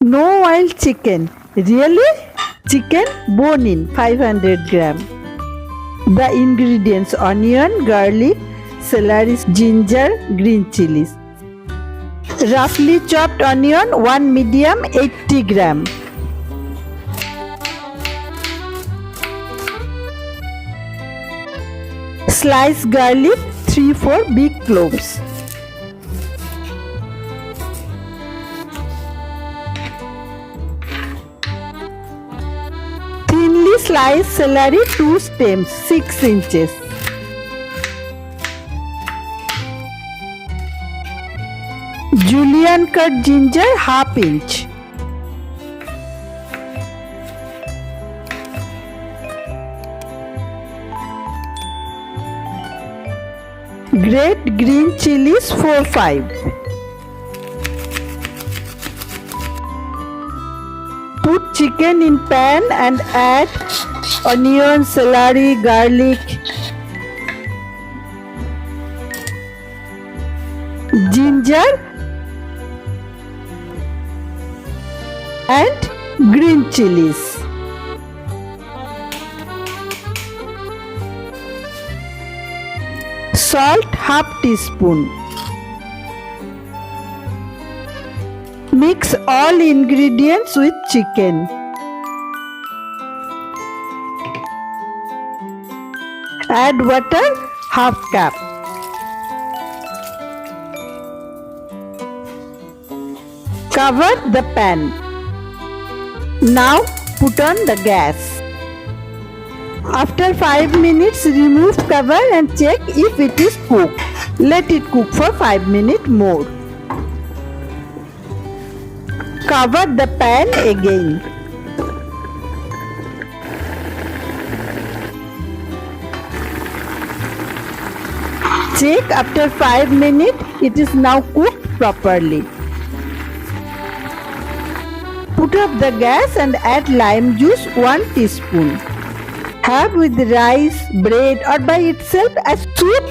No oil chicken. Really? Chicken bone in 500 gram. The ingredients: onion, garlic, celery, ginger, green chilies. Roughly chopped onion 1 medium 80 gram. Sliced garlic 3-4 big cloves. Thinly sliced celery 2 stems 6 inches. Julienne cut ginger ½ inch. Grate green chilies 4-5. Put chicken in pan and add onion, celery, garlic, ginger and green chilies. Salt ½ teaspoon. Mix all ingredients with chicken. Add water ½ cup. Cover the pan. Now put on the gas. After 5 minutes, remove cover and check if it is cooked. Let it cook for 5 minutes more. Cover the pan again. Check after 5 minutes, it is now cooked properly. Put up the gas and add lime juice 1 teaspoon. Have with rice, bread or by itself as soup